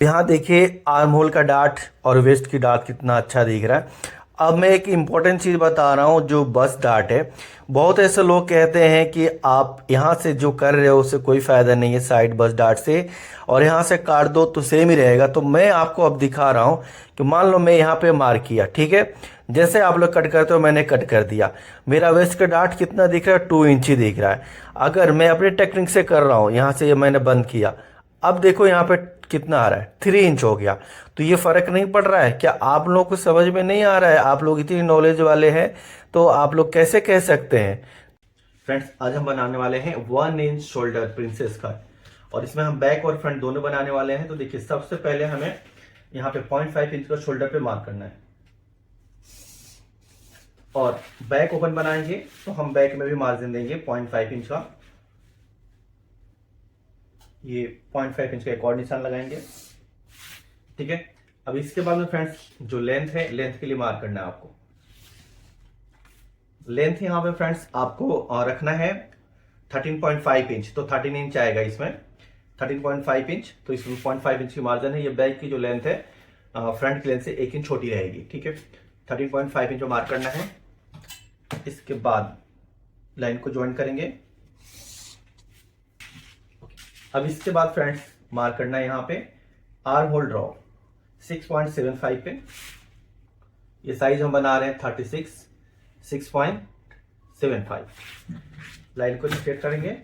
यहाँ देखिए arm hole का डार्ट और वेस्ट की डार्ट कितना अच्छा दिख रहा है। अब मैं एक इम्पोर्टेंट चीज़ बता रहा हूँ जो बस डार्ट है। बहुत ऐसे लोग कहते हैं कि आप यहाँ से जो कर रहे हो उससे कोई फ़ायदा नहीं है साइड बस डार्ट से, और यहाँ से काट दो तो सेम ही रहेगा। तो मैं आपको अब दिखा रहा हूँ कि मान लो मैं यहाँ पे मार्क किया, ठीक है, जैसे आप लोग कट करते हो मैंने कट कर दिया। मेरा वेस्ट का डार्ट कितना दिख रहा है, 2 इंच ही दिख रहा है। अगर मैं अपनी टेक्निक से कर रहा हूँ, यहाँ से ये मैंने बंद किया, अब देखो यहाँ पे कितना आ रहा है, 3 इंच हो गया। तो ये फर्क नहीं पड़ रहा है क्या? आप लोगों को समझ में नहीं आ रहा है? आप लोग इतनी नॉलेज वाले हैं तो आप लोग कैसे कह सकते हैं? फ्रेंड्स, आज हम बनाने वाले हैं 1 इंच शोल्डर प्रिंसेस कट, और इसमें हम बैक और फ्रंट दोनों बनाने वाले हैं। तो देखिए, सबसे पहले हमें यहाँ पे 0.5 इंच का शोल्डर पे मार्क करना है, और बैक ओपन बनाएंगे तो हम बैक में भी मार्जिन देंगे 0.5 इंच का। ये 0.5 इंच का एक और निशान लगाएंगे, ठीक है। अब इसके बाद में फ्रेंड्स जो लेंथ है, लेंथ के लिए मार्क करना है आपको। लेंथ यहां पे फ्रेंड्स आपको रखना है 13.5 इंच, तो 13 इंच आएगा इसमें, 13.5 इंच। तो इसमें 0.5 इंच की मार्जिन है। ये बैक की जो लेंथ है फ्रंट की लेंथ से 1 इंच छोटी रहेगी, ठीक है। 13.5 इंच मार्क करना है। इसके बाद लाइन को ज्वाइन करेंगे। अब इसके बाद फ्रेंड्स मार्क करना है यहाँ पे आर्म होल ड्रॉ 6.75 पे। ये साइज हम बना रहे हैं 36, 6.75। लाइन को स्ट्रेट करेंगे।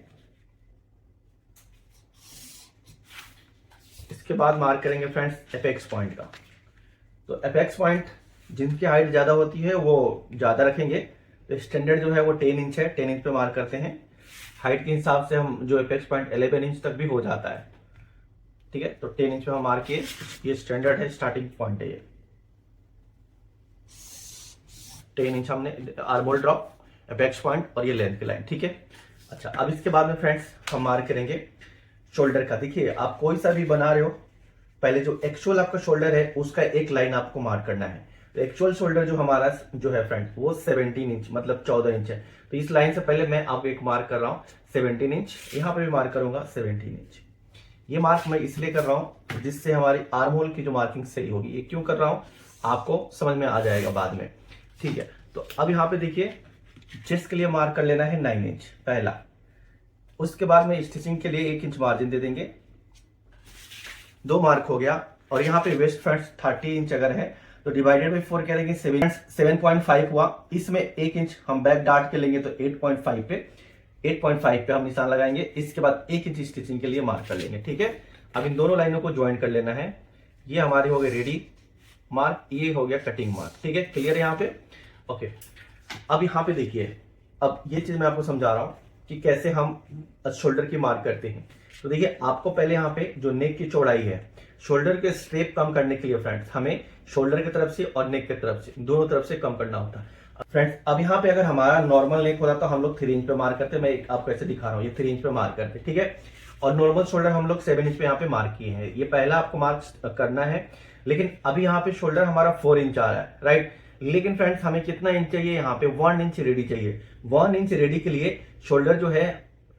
इसके बाद मार्क करेंगे फ्रेंड्स एपेक्स पॉइंट का। तो एपेक्स पॉइंट जिनकी हाइट ज्यादा होती है वो ज्यादा रखेंगे। तो स्टैंडर्ड जो है वो 10 इंच है, 10 इंच पे मार्क करते हैं। हाइट के हिसाब से हम जो एपेक्स पॉइंट 11 इंच तक भी हो जाता है, ठीक है। तो 10 इंच पे हम मार्क किए, ये स्टैंडर्ड है, स्टार्टिंग पॉइंट है ये 10 इंच हमने arm hole drop, apex point और ये लेंथ की लाइन, ठीक है। अच्छा, अब इसके बाद में फ्रेंड्स हम मार्क करेंगे शोल्डर का। देखिए, आप कोई सा भी बना रहे हो, पहले जो एक्चुअल आपका शोल्डर है उसका एक लाइन आपको मार्क करना है। तो एक्चुअल शोल्डर जो हमारा जो है फ्रेंड वो 17 इंच मतलब 14 इंच है। तो इस लाइन से पहले मैं आपको एक मार्क कर रहा हूं 17 इंच, यहां पे भी मार्क करूंगा 17 इंच। ये मार्क मैं इसलिए कर रहा हूं जिससे हमारी आर्म होल की जो मार्किंग सही होगी। ये क्यों कर रहा हूं आपको समझ में आ जाएगा बाद में, ठीक है। तो अब यहां पे देखिए, चेस्ट के लिए मार्क कर लेना है 9 इंच पहला। उसके बाद में स्टिचिंग के लिए 1 इंच मार्जिन दे देंगे, 2 मार्क हो गया। और यहाँ पे वेस्ट फ्रंट 30 इंच अगर है तो डिवाइडेड बाई 4 करेंगे, 7.5 हुआ। इसमें 1 इंच हम बैक डार्ट के लेंगे तो 8.5 पे हम निशान लगाएंगे। इसके बाद 1 इंच स्टिचिंग के लिए मार्क कर लेंगे, ठीक है। अब इन दोनों लाइनों को ज्वाइन कर लेना है। ये हमारी हो गई रेडी मार्क, ये हो गया कटिंग मार्क, ठीक है। क्लियर है यहाँ पे? ओके। अब यहाँ पे देखिए, अब ये चीज मैं आपको समझा रहा हूं कि कैसे हम शोल्डर की मार्क करते हैं। तो देखिए, आपको पहले यहाँ पे जो नेक की चौड़ाई है, शोल्डर के स्ट्रेप कम करने के लिए फ्रेंड्स हमें शोल्डर की तरफ से और नेक की तरफ से दोनों तरफ से कम करना होता है फ्रेंड्स। अब यहाँ पे अगर हमारा नॉर्मल नेक होता तो हम लोग 3 इंच पे मार्क करते हैं। मैं आपको ऐसे दिखा रहा हूँ, ये 3 इंच पे मार्क करते हैं, ठीक है। और नॉर्मल शोल्डर हम लोग 7 इंच पे यहाँ पे मार्क किए हैं। ये पहला आपको मार्क करना है। लेकिन अभी यहाँ पे शोल्डर हमारा 4 इंच आ रहा है, राइट। लेकिन फ्रेंड्स हमें कितना इंच चाहिए? यहाँ पे 1 इंच रेडी चाहिए। 1 इंच रेडी के लिए शोल्डर जो है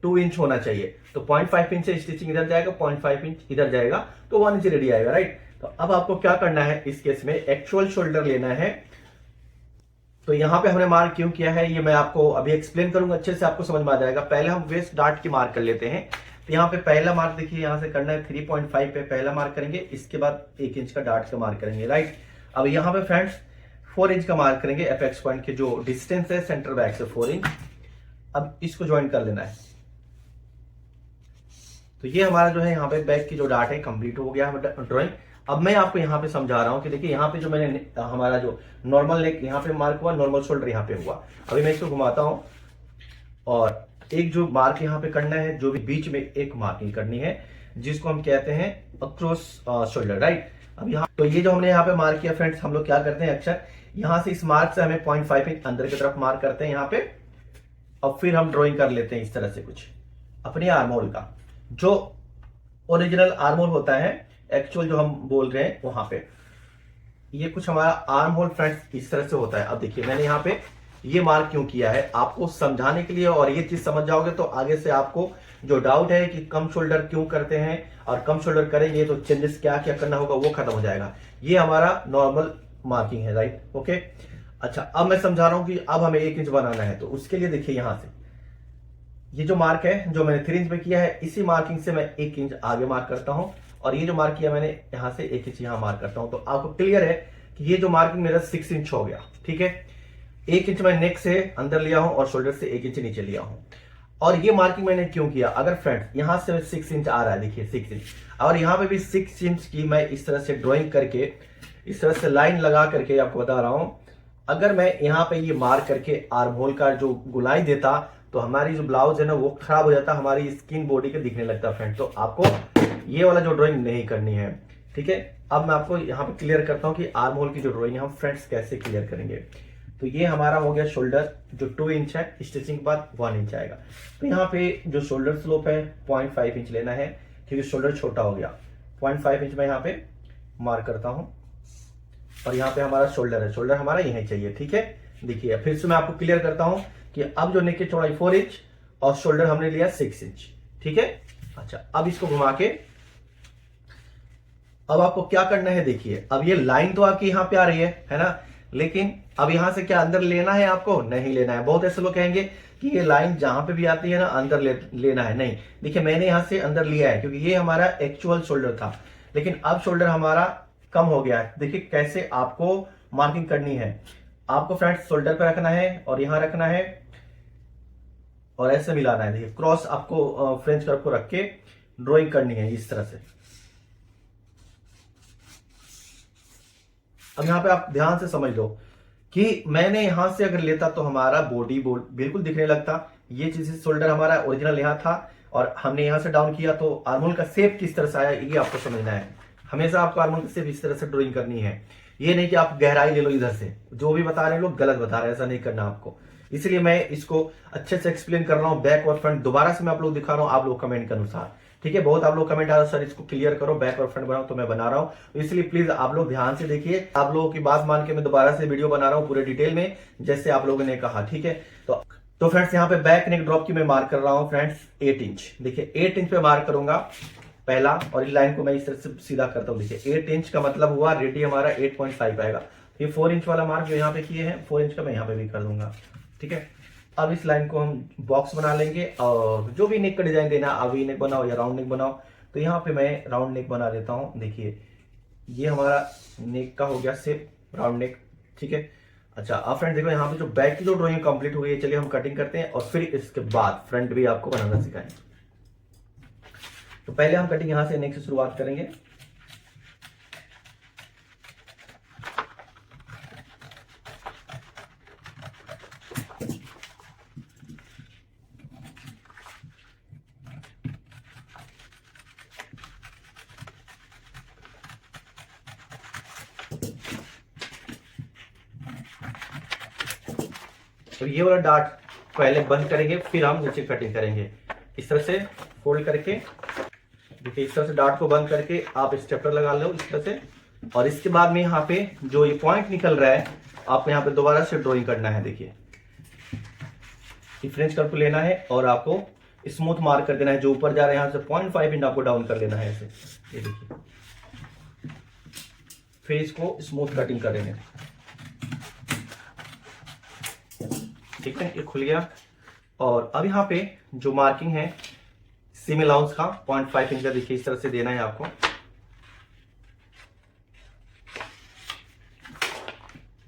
2 इंच होना चाहिए। तो 0.5 इंच से स्टिचिंग इधर जाएगा, 0.5 इंच इधर जाएगा, तो 1 इंच रेडी आएगा, राइट। तो अब आपको क्या करना है इस केस में, एक्चुअल शोल्डर लेना है। तो यहां पे हमने मार्क क्यों किया है ये मैं आपको अभी एक्सप्लेन करूंगा, अच्छे से आपको समझ में आ जाएगा। पहले हम वेस्ट डार्ट की मार्क कर लेते हैं। तो यहाँ पे पहला मार्क देखिए, यहां से करना है 3.5 पे पहला मार्क करेंगे। इसके बाद 1 इंच का डार्ट का मार्क करेंगे, राइट। अब यहाँ पे फ्रेंड्स 4 इंच का मार्क करेंगे। एपेक्स पॉइंट के जो डिस्टेंस है सेंटर बैक से 4 इंच। अब इसको ज्वाइन कर लेना है। तो ये हमारा जो है यहाँ पे बैक की जो डार्ट है कंप्लीट हो गया ड्राइंग। अब मैं आपको यहाँ पे समझा रहा हूँ कि देखिए, यहाँ पे जो मैंने हमारा जो नॉर्मल नेक यहाँ पे मार्क हुआ, नॉर्मल शोल्डर यहाँ पे हुआ। अभी मैं इसको घुमाता हूँ, और एक जो मार्क यहाँ पे करना है, जो भी बीच में एक मार्किंग करनी है जिसको हम कहते हैं अक्रॉस शोल्डर, राइट। अब यहाँ तो ये जो हमने यहाँ पे मार्क किया फ्रेंड्स, हम लोग क्या करते हैं अक्सर यहाँ से इस मार्क से हमें 0.5 इंच अंदर की तरफ मार्क करते हैं यहाँ पे। अब फिर हम ड्रॉइंग कर लेते हैं इस तरह से कुछ अपने आर्म होल का, जो ओरिजिनल आर्म होल होता है, एक्चुअल जो हम बोल रहे हैं वहां पे। ये कुछ हमारा आर्म होल फ्रेंड्स इस तरह से होता है। अब देखिए, मैंने यहाँ पे ये मार्क क्यों किया है आपको समझाने के लिए, और ये चीज समझ जाओगे तो आगे से आपको जो डाउट है कि कम शोल्डर क्यों करते हैं और कम शोल्डर करेंगे तो चेंजेस क्या क्या करना होगा वो खत्म हो जाएगा। ये हमारा नॉर्मल मार्किंग है, राइट, ओके। अच्छा, अब मैं समझा रहा हूं कि अब हमें 1 इंच बनाना है, तो उसके लिए देखिए यहां से ये जो मार्क है जो मैंने 3 इंच में किया है, इसी मार्किंग से मैं 1 इंच आगे मार्क करता हूं और ये जो मार्क किया मैंने यहां से 1 इंच यहां मार्क करता हूं। तो आपको क्लियर है कि ये जो मार्किंग मेरा 6 इंच हो गया, ठीक है। 1 इंच मैं नेक से अंदर लिया हूं और शोल्डर से 1 इंच नीचे लिया हूं। और ये मार्किंग मैंने क्यों किया, अगर फ्रेंड्स यहां से 6 इंच आ रहा है, देखिए 6 इंच, और यहां पे भी 6 इंच की मैं इस तरह से ड्रॉइंग करके इस तरह से लाइन लगा करके आपको बता रहा हूं, अगर मैं यहां पे ये मार्क करके आर्म होल का जो गुलाई देता तो हमारी जो ब्लाउज है ना वो खराब हो जाता, हमारी स्किन बॉडी के दिखने लगता फ्रेंड। तो आपको ये वाला जो ड्राइंग नहीं करनी है, ठीक है। अब मैं आपको यहाँ पे क्लियर करता हूँ कि आर्म होल की जो ड्राइंग है हम फ्रेंड्स कैसे क्लियर करेंगे। तो ये हमारा हो गया शोल्डर जो 2 इंच है, स्टिचिंग के बाद 1 इंच आएगा। तो यहाँ पे जो शोल्डर स्लोप है 0.5 इंच लेना है क्योंकि शोल्डर छोटा हो गया। 0.5 इंच मैं यहाँ पे मार्क करता हूँ और यहाँ पे हमारा शोल्डर है, शोल्डर हमारा यहीं चाहिए, ठीक है। देखिए फिर से मैं आपको क्लियर करता हूँ कि अब जो नेक की चौड़ाई 4 इंच और शोल्डर हमने लिया 6 इंच, ठीक है। अच्छा, अब इसको घुमा के अब आपको क्या करना है, देखिए अब ये लाइन तो आपकी यहां पे आ रही है ना, लेकिन अब यहां से क्या अंदर लेना है आपको, नहीं लेना है। बहुत ऐसे लोग कहेंगे कि ये लाइन जहां पे भी आती है ना अंदर लेना है, नहीं। देखिए मैंने यहां से अंदर लिया है क्योंकि ये हमारा एक्चुअल शोल्डर था, लेकिन अब शोल्डर हमारा कम हो गया है। देखिए कैसे आपको मार्किंग करनी है, आपको फ्रेंड्स शोल्डर पे रखना है और यहां रखना है और ऐसे मिलाना है। देखिए क्रॉस आपको फ्रेंच कर्व को रख के ड्राइंग करनी है इस तरह से। अब यहां पे आप ध्यान से समझ लो कि मैंने यहां से अगर लेता तो हमारा बॉडी बिल्कुल दिखने लगता। ये चीज शोल्डर हमारा ओरिजिनल यहां था और हमने यहां से डाउन किया, तो आर्महोल का शेप किस तरह से आया ये आपको समझना है। हमेशा आपको आर्महोल का शेप इस तरह से ड्राइंग करनी है। ये नहीं कि आप गहराई ले लो इधर से, जो भी बता रहे हैं लोग गलत बता रहे हैं, ऐसा नहीं करना आपको। इसलिए मैं इसको अच्छे से एक्सप्लेन कर रहा हूं, बैक और फ्रंट दोबारा से मैं आप लोग दिखा रहा हूं आप लोग कमेंट के अनुसार, ठीक है। बहुत आप लोग कमेंट आ रहे हो सर इसको क्लियर करो, बैक और फ्रंट बनाओ, तो मैं बना रहा हूं। इसलिए प्लीज आप लोग ध्यान से देखिए, आप लोगों की बात मान के मैं दोबारा से वीडियो बना रहा हूं पूरे डिटेल में जैसे आप लोगों ने कहा, ठीक है। तो फ्रेंड्स यहाँ पे बैक नेक ड्रॉप की मैं मार्क कर रहा हूं फ्रेंड्स 8 इंच। देखिए 8 इंच पे मार्क करूंगा पहला, और इस लाइन को मैं इस तरह से सीधा करता हूं। देखिए 8 इंच का मतलब हुआ रेडी हमारा 8.5 आएगा। ये 4 इंच वाला मार्क जो यहाँ पे किए हैं 4 इंच का मैं यहाँ पे भी कर दूंगा, ठीक है। अब इस लाइन को हम बॉक्स बना लेंगे और जो भी नेक का डिजाइन देना, अभी नेक बनाओ या राउंड नेक बनाओ, तो यहाँ पे मैं राउंड नेक बना देता हूँ। देखिए ये हमारा नेक का हो गया शेप राउंड नेक, ठीक है। अच्छा अब फ्रेंड देखो यहाँ पे जो बैक की जो ड्राइंग कंप्लीट हो गई है, चलिए हम कटिंग करते हैं और फिर इसके बाद फ्रंट भी आपको बनाना सिखाएंगे। तो पहले हम कटिंग यहां से नेक से शुरुआत करेंगे। तो ये वाला डार्ट पहले बंद करेंगे फिर हम नीचे कटिंग करेंगे। इस तरह से फोल्ड करके देखिए, इस तरह से डार्ट को बंद करके आप स्टेपलर लगा लो इस तरह से, और इसके बाद में यहाँ पे जो ये पॉइंट निकल रहा है आपको यहाँ पे दोबारा से ड्राइंग करना है। देखिए फ्रेंच कर्व को लेना है और आपको स्मूथ मार्क कर देना है, जो ऊपर जा रहा है यहाँ से 0.5 इंच आपको डाउन कर लेना है ऐसे। ये देखिए फिर इसको स्मूथ कटिंग करेंगे, ठीक है। ये खुल गया और अब यहाँ पे जो मार्किंग है सीम अलाउंस का 0.5 इंच का देखिए इस तरह से देना है आपको।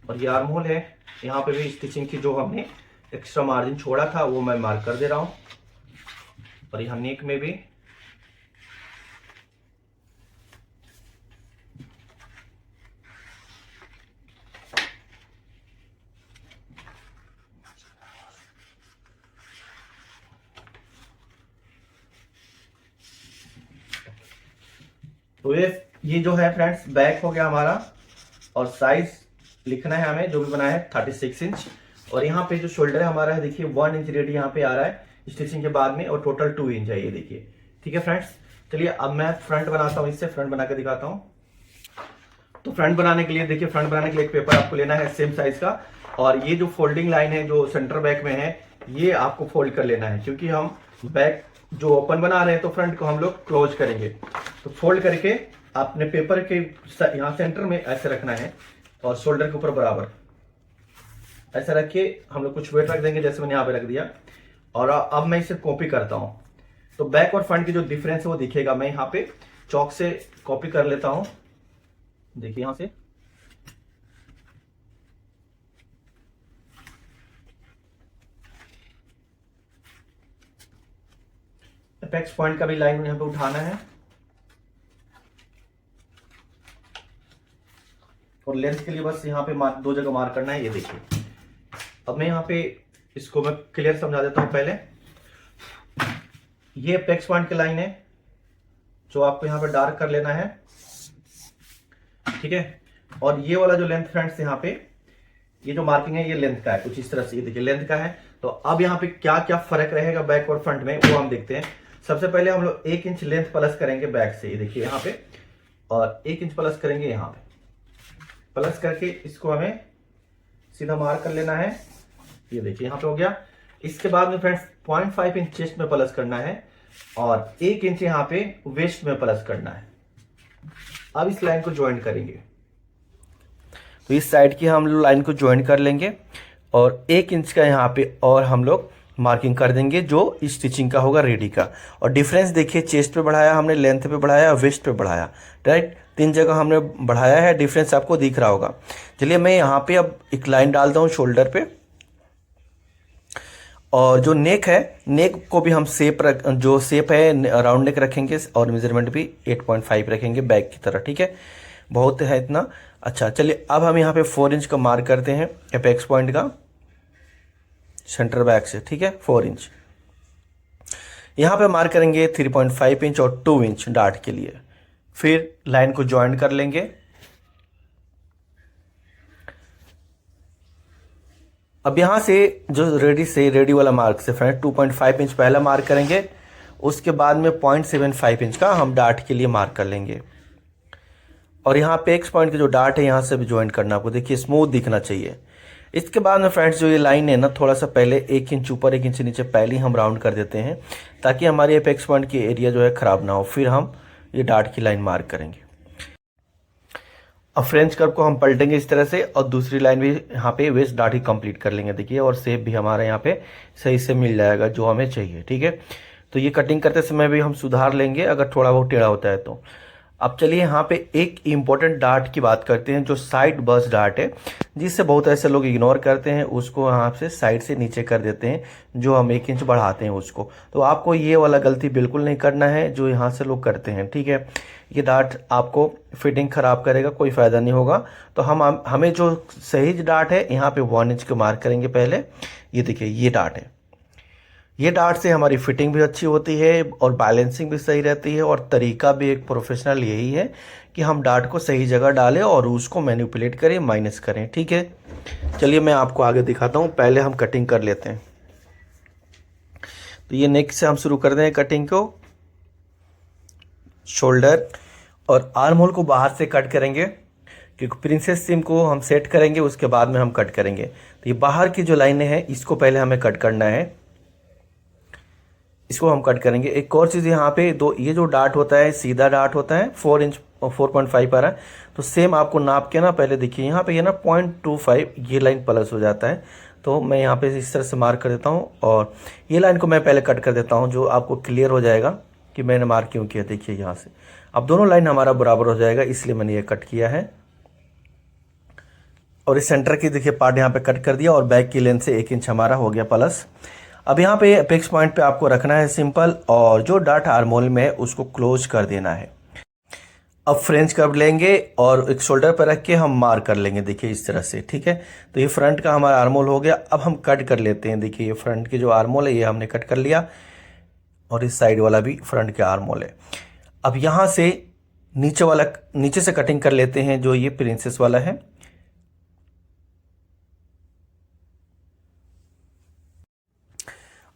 और ये आर्म होल है, यहाँ पे भी स्टिचिंग की जो हमने एक्स्ट्रा मार्जिन छोड़ा था वो मैं मार्क कर दे रहा हूं। और यहाँ नेक में भी तो ये जो है फ्रेंड्स बैक हो गया हमारा, और साइज लिखना है हमें जो भी बनाया है 36 इंच। और यहाँ पे जो शोल्डर है हमारा है देखिए 1 इंच रेडी यहाँ पे आ रहा है स्टिचिंग के बाद में, और टोटल 2 इंच है ये देखिए, ठीक है फ्रेंड्स। चलिए अब मैं फ्रंट बनाता हूँ, इससे फ्रंट बना के दिखाता हूँ। तो फ्रंट बनाने के लिए देखिए, फ्रंट बनाने के लिए एक पेपर आपको लेना है सेम साइज का, और ये जो फोल्डिंग लाइन है जो सेंटर बैक में है ये आपको फोल्ड कर लेना है, क्योंकि हम बैक जो ओपन बना रहे हैं तो फ्रंट को हम लोग क्लोज करेंगे। तो फोल्ड करके आपने पेपर के यहाँ सेंटर में ऐसे रखना है और शोल्डर के ऊपर बराबर ऐसा रख के हम लोग कुछ वेट रख देंगे, जैसे मैंने यहाँ पे रख दिया। और अब मैं इसे कॉपी करता हूँ, तो बैक और फ्रंट की जो डिफरेंस है वो दिखेगा। मैं यहाँ पे चौक से कॉपी कर लेता हूँ, देखिए यहां से। अपेक्स पॉइंट का भी लाइन यहां पे उठाना है और लेंथ के लिए बस यहाँ पे दो जगह मार्क करना है, ये देखिए। अब मैं यहाँ पे इसको मैं क्लियर समझा देता हूँ पहले। ये अपेक्स पॉइंट की लाइन है जो आपको यहाँ पे डार्क कर लेना है, ठीक है। और ये वाला जो लेंथ फ्रेंड्स यहाँ पे ये जो मार्किंग है ये लेंथ का है, कुछ इस तरह से, ये देखिए लेंथ का है। तो अब यहाँ पे क्या क्या फर्क रहेगा बैक और फ्रंट में वो हम देखते हैं। सबसे पहले हम लोग 1 इंच लेंथ प्लस करेंगे बैक से, ये देखिए यहाँ पे, और 1 इंच प्लस करेंगे यहाँ पे। प्लस करके इसको हमें सीधा मार्क कर लेना है, ये देखिए यहाँ पे हो गया। इसके बाद में फ्रेंड्स 0.5 इंच चेस्ट में प्लस करना है और 1 इंच यहाँ पे वेस्ट में प्लस करना है। अब इस लाइन को ज्वाइन करेंगे, तो इस साइड की हम लोग लाइन को ज्वाइन कर लेंगे और 1 इंच का यहाँ पे और हम लोग मार्किंग कर देंगे जो स्टिचिंग का होगा रेडी का। और डिफरेंस देखिए, चेस्ट पे बढ़ाया हमने, लेंथ पे बढ़ाया, वेस्ट पे बढ़ाया, राइट, 3 जगह हमने बढ़ाया है। डिफरेंस आपको दिख रहा होगा। चलिए मैं यहाँ पे अब एक लाइन डालता हूँ शोल्डर पे, और जो नेक है, नेक को भी हम जो शेप है राउंड नेक रखेंगे और मेजरमेंट भी 8.5 रखेंगे बैक की तरह, ठीक है। बहुत है इतना। अच्छा चलिए अब हम यहाँ पे 4 इंच का मार्क करते हैं एपेक्स पॉइंट का सेंटर बैक से, ठीक है, 4 इंच। यहाँ पे मार्क करेंगे 3.5 इंच और 2 इंच डार्ट के लिए। फिर लाइन को ज्वाइन कर लेंगे। अब यहाँ से जो रेडी वाला मार्क से फ्रेंड 2.5 इंच पहला मार्क करेंगे, उसके बाद में 0.75 इंच का हम डार्ट के लिए मार्क कर लेंगे। और यहाँ पे एक्स पॉइंट के जो डार्ट है यहाँ से भी ज्वाइन करना, आपको देखिए स्मूथ दिखना चाहिए। इसके बाद में फ्रेंड्स जो ये लाइन है ना, थोड़ा सा पहले 1 इंच ऊपर 1 इंच नीचे पहले ही हम राउंड कर देते हैं, ताकि हमारे एपेक्स पॉइंट की एरिया जो है ख़राब ना हो। फिर हम ये डार्ट की लाइन मार्क करेंगे। अब फ्रेंच कर्व को हम पलटेंगे इस तरह से और दूसरी लाइन भी यहाँ पे वेस्ट डार्ट ही कंप्लीट कर लेंगे, देखिए। और शेप भी हमारा यहाँ पे सही से मिल जाएगा जो हमें चाहिए, ठीक है। तो ये कटिंग करते समय भी हम सुधार लेंगे अगर थोड़ा बहुत टेढ़ा होता है तो। अब चलिए यहाँ पे एक इम्पोर्टेंट डार्ट की बात करते हैं, जो साइड बस डार्ट है, जिससे बहुत ऐसे लोग इग्नोर करते हैं, उसको यहाँ से साइड से नीचे कर देते हैं, जो हम 1 इंच बढ़ाते हैं उसको। तो आपको ये वाला गलती बिल्कुल नहीं करना है जो यहाँ से लोग करते हैं, ठीक है। ये डार्ट आपको फिटिंग खराब करेगा, कोई फ़ायदा नहीं होगा। तो हमें जो सही डार्ट है यहाँ पे 1 इंच को मार्क करेंगे पहले। ये देखिए ये डार्ट है, ये डार्ट से हमारी फिटिंग भी अच्छी होती है और बैलेंसिंग भी सही रहती है। और तरीका भी एक प्रोफेशनल यही है कि हम डार्ट को सही जगह डालें और उसको मैनिपुलेट करें, माइनस करें, ठीक है। चलिए मैं आपको आगे दिखाता हूँ, पहले हम कटिंग कर लेते हैं। तो ये नेक से हम शुरू कर दें कटिंग को, शोल्डर और आर्म होल को बाहर से कट करेंगे, क्योंकि प्रिंसेस सिम को हम सेट करेंगे उसके बाद में हम कट करेंगे। तो ये बाहर की जो लाइनें हैं इसको पहले हमें कट करना है, इसको हम कट करेंगे। एक और चीज़ यहाँ पे, ये जो डार्ट होता है सीधा डार्ट होता है, 4 इंच और 4.5 आ रहा है। तो सेम आपको नाप के ना पहले देखिए यहाँ पे ये ना 0.25 ये लाइन प्लस हो जाता है। तो मैं यहाँ पे इस तरह से मार्क कर देता हूँ और ये लाइन को मैं पहले कट कर देता हूँ, जो आपको क्लियर हो जाएगा कि मैंने मार्क क्यों किया। देखिए यहाँ से अब दोनों लाइन हमारा बराबर हो जाएगा, इसलिए मैंने ये कट किया है। और इस सेंटर की देखिए पार्ट यहाँ पे कट कर दिया और बैक की लेंथ से 1 इंच हमारा हो गया प्लस। अब यहाँ पे एपेक्स पॉइंट पे आपको रखना है सिंपल, और जो डार्ट आर्म होल में है उसको क्लोज कर देना है। अब फ्रेंच कर्व लेंगे और एक शोल्डर पर रख के हम मार्क कर लेंगे, देखिए इस तरह से, ठीक है। तो ये फ्रंट का हमारा आर्म होल हो गया। अब हम कट कर लेते हैं, देखिए ये फ्रंट के जो आर्म होल है ये हमने कट कर लिया और इस साइड वाला भी फ्रंट के आर्म होल है। अब यहाँ से नीचे से कटिंग कर लेते हैं, जो ये प्रिंसेस वाला है।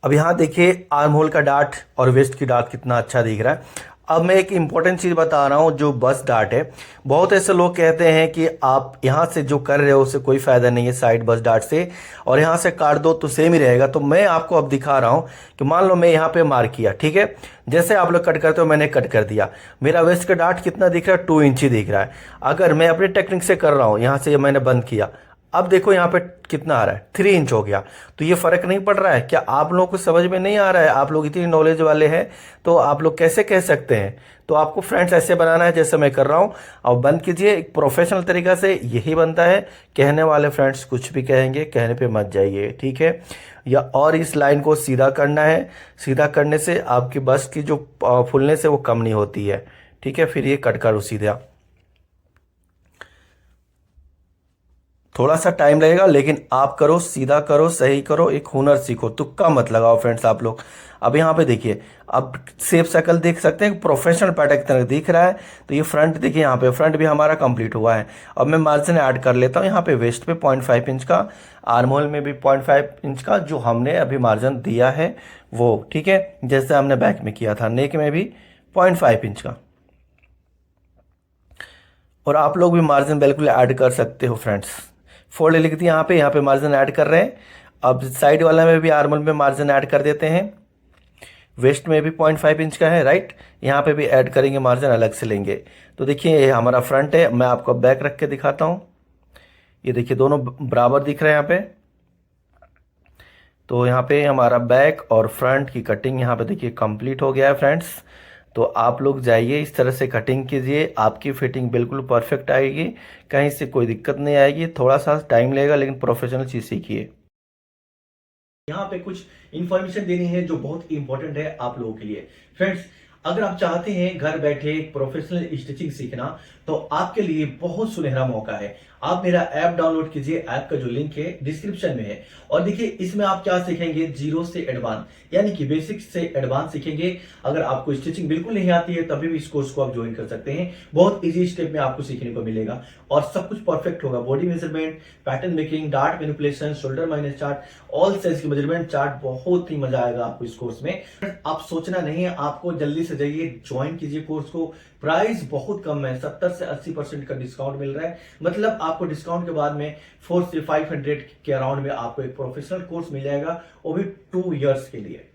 अब यहाँ देखिए आर्म होल का डार्ट और वेस्ट की डार्ट कितना अच्छा दिख रहा है। अब मैं एक इम्पॉर्टेंट चीज़ बता रहा हूँ, जो बस डार्ट है। बहुत ऐसे लोग कहते हैं कि आप यहाँ से जो कर रहे हो उससे कोई फ़ायदा नहीं है साइड बस डार्ट से, और यहाँ से काट दो तो सेम ही रहेगा। तो मैं आपको अब दिखा रहा हूँ कि मान लो मैं यहाँ पे मार्क किया, ठीक है, जैसे आप लोग कट करते हो मैंने कट कर दिया, मेरा वेस्ट का डार्ट कितना दिख रहा है, 2 इंच ही दिख रहा है। अगर मैं अपनी टेक्निक से कर रहा हूँ, यहाँ से मैंने बंद किया, अब देखो यहाँ पे कितना आ रहा है, 3 इंच हो गया। तो ये फर्क नहीं पड़ रहा है क्या? आप लोगों को समझ में नहीं आ रहा है? आप लोग इतनी नॉलेज वाले हैं तो आप लोग कैसे कह सकते हैं? तो आपको फ्रेंड्स ऐसे बनाना है जैसे मैं कर रहा हूँ, और बंद कीजिए एक प्रोफेशनल तरीका से, यही बनता है। कहने वाले फ्रेंड्स कुछ भी कहेंगे, कहने पे मत जाइए, ठीक है। या और इस लाइन को सीधा करना है, सीधा करने से आपकी बस की जो फुलनेस है वो कम नहीं होती है, ठीक है। फिर ये कट करो सीधा, थोड़ा सा टाइम लगेगा लेकिन आप करो, सीधा करो, सही करो, एक हुनर सीखो, तुक्का मत लगाओ फ्रेंड्स आप लोग। अब यहाँ पे देखिए, अब सेफ सर्कल देख सकते हैं, प्रोफेशनल पैटर्न की तरह दिख रहा है। तो ये फ्रंट देखिए, यहाँ पे फ्रंट भी हमारा कंप्लीट हुआ है। अब मैं मार्जिन ऐड कर लेता हूँ यहाँ पे वेस्ट पे 0.5 इंच का, आर्म होल में भी 0.5 इंच का जो हमने अभी मार्जिन दिया है वो, ठीक है, जैसे हमने बैक में किया था। नेक में भी 0.5 इंच का, और आप लोग भी मार्जिन बिल्कुल ऐड कर सकते हो फ्रेंड्स। फोल्ड लिख दी यहाँ पे मार्जिन ऐड कर रहे हैं। अब साइड वाला में भी आर्मल में मार्जिन ऐड कर देते हैं। वेस्ट में भी 0.5 इंच का है, राइट, यहाँ पे भी ऐड करेंगे, मार्जिन अलग से लेंगे। तो देखिए ये हमारा फ्रंट है, मैं आपको बैक रख के दिखाता हूँ। ये देखिए दोनों बराबर दिख रहे हैं यहाँ पे। तो यहाँ पे हमारा बैक और फ्रंट की कटिंग यहाँ पे देखिए कंप्लीट हो गया है फ्रेंड्स। तो आप लोग जाइए इस तरह से कटिंग कीजिए, आपकी फिटिंग बिल्कुल परफेक्ट आएगी, कहीं से कोई दिक्कत नहीं आएगी। थोड़ा सा टाइम लगेगा लेकिन प्रोफेशनल चीज़ सीखिए। यहाँ पे कुछ इंफॉर्मेशन देनी है जो बहुत इंपॉर्टेंट है आप लोगों के लिए फ्रेंड्स। अगर आप चाहते हैं घर बैठे प्रोफेशनल स्टिचिंग सीखना, तो आपके लिए बहुत सुनहरा मौका है। आप मेरा ऐप डाउनलोड कीजिए, ऐप का जो लिंक है डिस्क्रिप्शन में है। और देखिए इसमें आप क्या सीखेंगे, जीरो से एडवांस, यानी कि बेसिक से एडवांस सीखेंगे। अगर आपको स्टिचिंग बिल्कुल नहीं आती है तभी भी इस कोर्स को आप ज्वाइन कर सकते हैं। बहुत इजी स्टेप में आपको सीखने को मिलेगा और सब कुछ परफेक्ट होगा। Body measurement, pattern making, dart manipulation, shoulder minus chart, all size की मेजरमेंट चार्ट, बहुत ही मजा आएगा आपको इस कोर्स में। आप सोचना नहीं है, आपको जल्दी से जाइए ज्वाइन कीजिए कोर्स को। प्राइस बहुत कम है, 70 से 80% का डिस्काउंट मिल रहा है। मतलब आपको डिस्काउंट के बाद में 400 से 500 के अराउंड में आपको एक प्रोफेशनल कोर्स मिल जाएगा, वो भी 2 इयर्स के लिए।